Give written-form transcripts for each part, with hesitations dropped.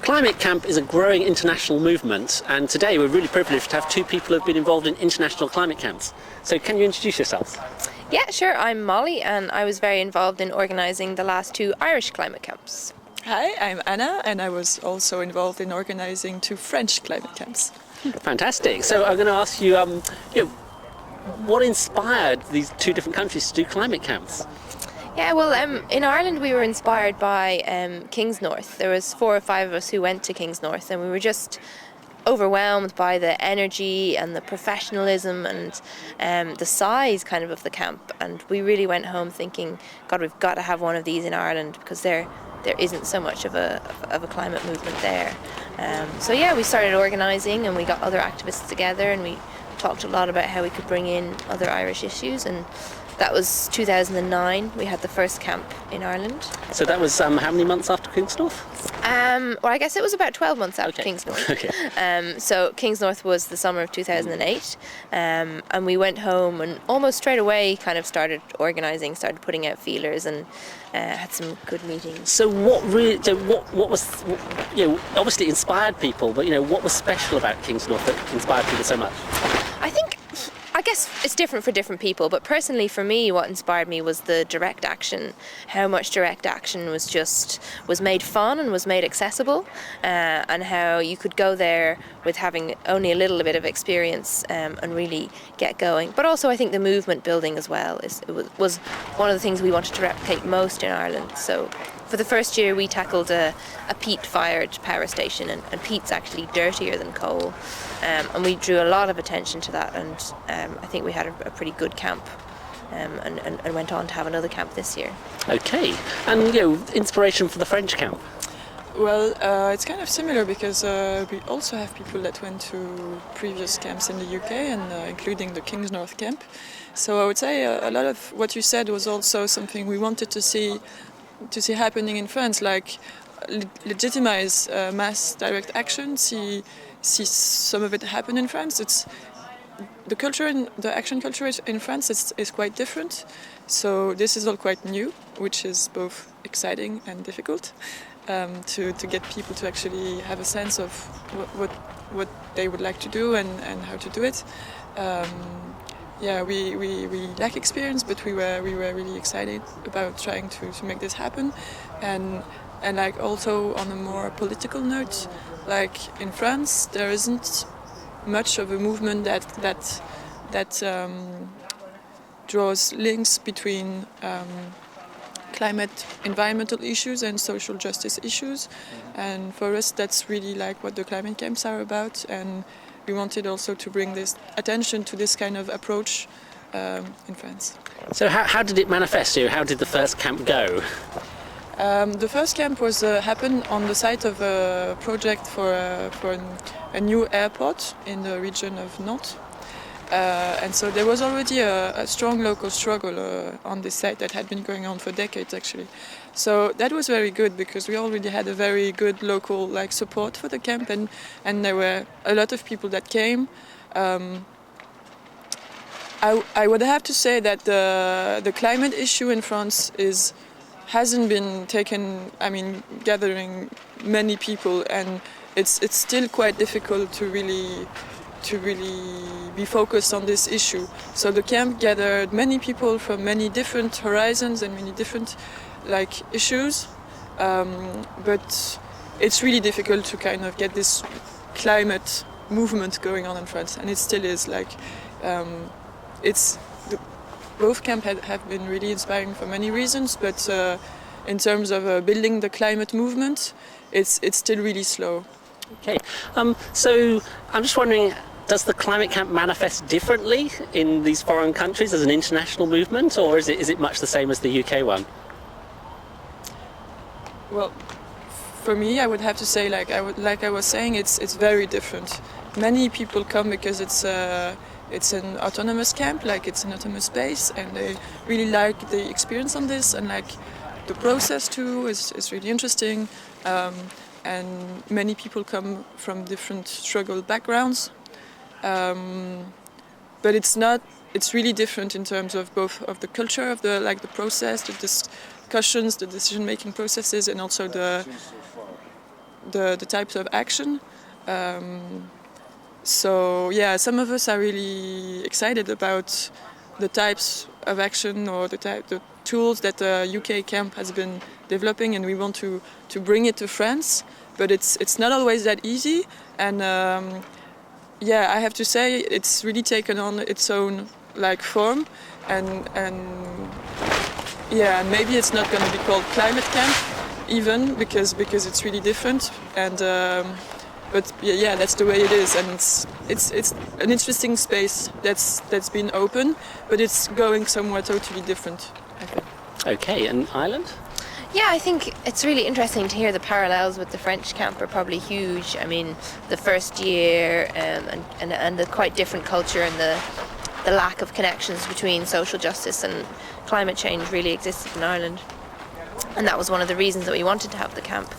Climate Camp is a growing international movement, and today we're really privileged to have two people who have been involved in international climate camps. So can you introduce yourselves? Yeah, sure. I'm Molly, and I was very involved in organising the last two Irish climate camps. Hi, I'm Anna, and I was also involved in organising two French climate camps. Fantastic. So I'm going to ask you, what inspired these two different countries to do climate camps? Yeah, well, in Ireland we were inspired by Kingsnorth. There was 4 or 5 of us who went to Kingsnorth, and we were just overwhelmed by the energy and the professionalism and the size kind of the camp. And we really went home thinking, God, we've got to have one of these in Ireland, because there isn't so much of a climate movement there. So yeah, we started organising, and we got other activists together, and we talked a lot about how we could bring in other Irish issues, and that was 2009. We had the first camp in Ireland. So that was how many months after Kingsnorth? Well, I guess it was about 12 months after Kingsnorth. Okay. So Kingsnorth was the summer of 2008, and we went home and almost straight away kind of started organising, started putting out feelers, and had some good meetings. So what was, obviously it inspired people, but what was special about Kingsnorth that inspired people so much? I guess it's different for different people, but personally for me, what inspired me was the direct action. How much direct action was made fun and was made accessible, and how you could go there with having only a little bit of experience and really get going. But also I think the movement building as well was one of the things we wanted to replicate most in Ireland. So for the first year we tackled a peat-fired power station, and peat's actually dirtier than coal. And we drew a lot of attention to that, and I think we had a pretty good camp, and went on to have another camp this year. Okay, and inspiration for the French camp? Well, it's kind of similar, because we also have people that went to previous camps in the UK, and including the Kingsnorth camp. So I would say a lot of what you said was also something we wanted to see happening in France, like legitimize mass direct action, see some of it happen in France. It's the culture and the action culture in France is quite different. So this is all quite new, which is both exciting and difficult to get people to actually have a sense of what they would like to do and how to do it. We lack experience, but we were really excited about trying to make this happen, and like also on a more political note, like in France, there isn't much of a movement that draws links between climate, environmental issues and social justice issues, and for us that's really like what the climate camps are about, and we wanted also to bring this attention to this kind of approach in France. So how did it manifest? How did the first camp go? The first camp was happened on the site of a project for a new airport in the region of Nantes. And so there was already a strong local struggle on this site that had been going on for decades, actually. So that was very good, because we already had a very good local support for the camp, and there were a lot of people that came. I would have to say that the climate issue in France hasn't been taken, gathering many people, and it's still quite difficult to really be focused on this issue. So the camp gathered many people from many different horizons and many different issues, but it's really difficult to kind of get this climate movement going on in France, and it still is both camps have been really inspiring for many reasons, but in terms of building the climate movement, it's still really slow. Okay, so I'm just wondering, does the climate camp manifest differently in these foreign countries as an international movement, or is it much the same as the UK one? Well, for me, I would have to say, like I was saying, it's very different. Many people come because it's an autonomous camp, it's an autonomous space, and they really like the experience on this, and the process too is really interesting. And many people come from different struggle backgrounds, but it's really different in terms of both of the culture of the process, the discussions, the decision-making processes, and also the types of action. So yeah, some of us are really excited about the types of action or the tools that the UK camp has been developing, and we want to bring it to France. But it's not always that easy, and yeah, I have to say it's really taken on its own like form, and yeah, and maybe it's not going to be called climate camp even because it's really different, and but yeah, that's the way it is, and it's an interesting space that's been open, but it's going somewhere totally different, I think. Okay, and Ireland? Yeah, I think it's really interesting to hear the parallels with the French camp are probably huge. I mean, the first year and the quite different culture and the lack of connections between social justice and climate change really existed in Ireland. And that was one of the reasons that we wanted to have the camp.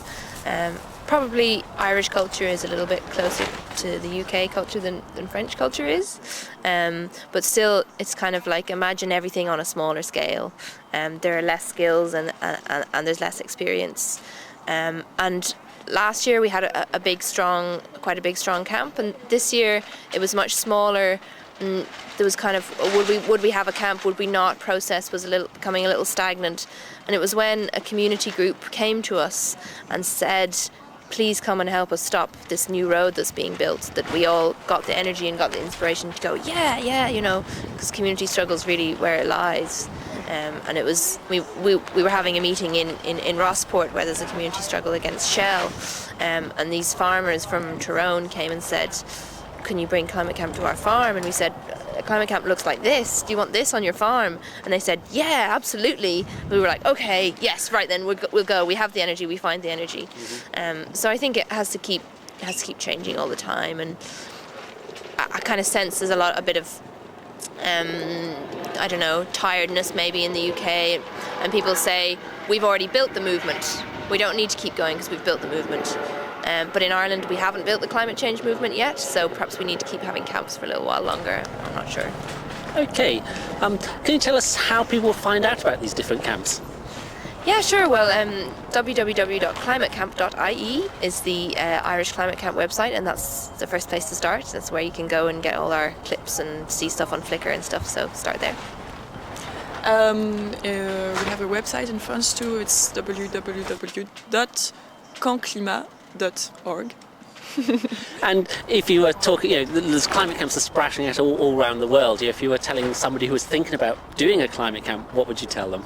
Probably Irish culture is a little bit closer to the UK culture than French culture is, but still it's kind of like imagine everything on a smaller scale. There are less skills and there's less experience, and last year we had quite a big strong camp, and this year it was much smaller. And there was kind of would we have a camp, would we not? Process was becoming a little stagnant, and it was when a community group came to us and said, please come and help us stop this new road that's being built, that we all got the energy and got the inspiration to go, yeah, you know, because community struggle is really where it lies. And it was we were having a meeting in Rossport where there's a community struggle against Shell, and these farmers from Tyrone came and said, can you bring Climate Camp to our farm? And we said, Climate Camp looks like this. Do you want this on your farm? And they said, yeah, absolutely. We were like, okay, yes, right then, we'll go. We have the energy. We find the energy. So I think it has to keep changing all the time. And I kind of sense there's a bit of I don't know, tiredness maybe in the UK. And people say, we've already built the movement. We don't need to keep going because we've built the movement. But in Ireland, we haven't built the climate change movement yet, so perhaps we need to keep having camps for a little while longer. I'm not sure. Okay. Can you tell us how people find out about these different camps? Yeah, sure. Well, www.climatecamp.ie is the Irish Climate Camp website, and that's the first place to start. That's where you can go and get all our clips and see stuff on Flickr and stuff, so start there. We have a website in France too. It's www.campclimat.org. And if you were talking, there's climate camps are splashing out all around the world. If you were telling somebody who was thinking about doing a climate camp, what would you tell them?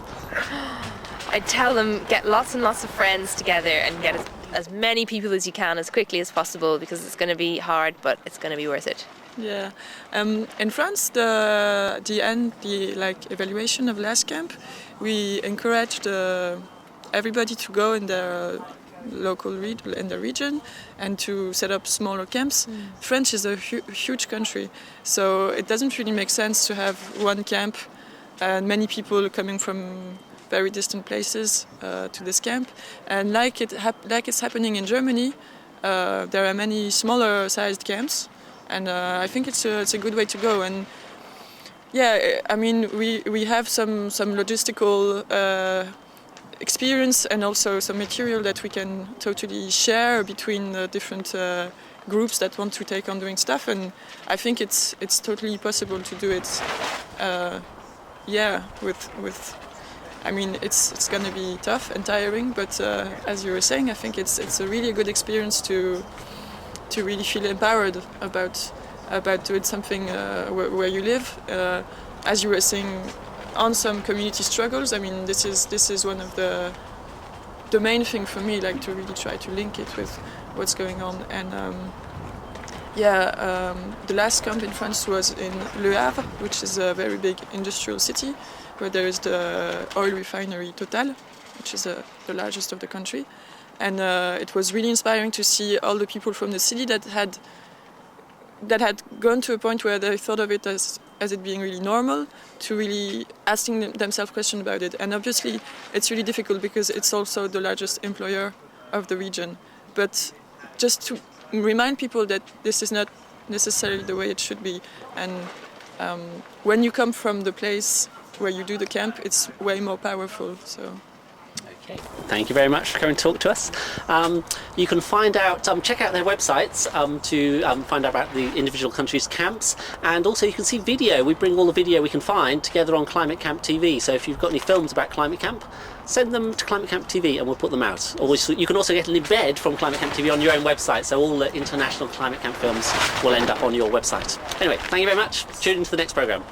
I'd tell them get lots and lots of friends together and get as many people as you can as quickly as possible, because it's going to be hard, but it's going to be worth it. Yeah, in France, the evaluation of last camp, we encouraged everybody to go in their local region and to set up smaller camps. France is a huge country, so it doesn't really make sense to have one camp and many people coming from very distant places to this camp. And like it's happening in Germany, there are many smaller sized camps, and I think it's a good way to go. And yeah, I mean we have some logistical experience and also some material that we can totally share between the different groups that want to take on doing stuff, and I think it's totally possible to do it. With I mean, it's going to be tough and tiring, but as you were saying, I think it's a really good experience to really feel empowered about doing something where you live. As you were saying, on some community struggles. I mean, this is one of the main thing for me, like to really try to link it with what's going on. And the last camp in France was in Le Havre, which is a very big industrial city, where there is the oil refinery Total, which is the largest of the country. And it was really inspiring to see all the people from the city that had gone to a point where they thought of it as it being really normal, to really asking themselves questions about it. And obviously it's really difficult because it's also the largest employer of the region. But just to remind people that this is not necessarily the way it should be. And when you come from the place where you do the camp, it's way more powerful. So. Okay. Thank you very much for coming to talk to us. You can find out, check out their websites to find out about the individual countries' camps, and also you can see video. We bring all the video we can find together on Climate Camp TV. So if you've got any films about Climate Camp, send them to Climate Camp TV and we'll put them out. Or you can also get an embed from Climate Camp TV on your own website, so all the international Climate Camp films will end up on your website. Anyway, thank you very much. Tune into the next programme.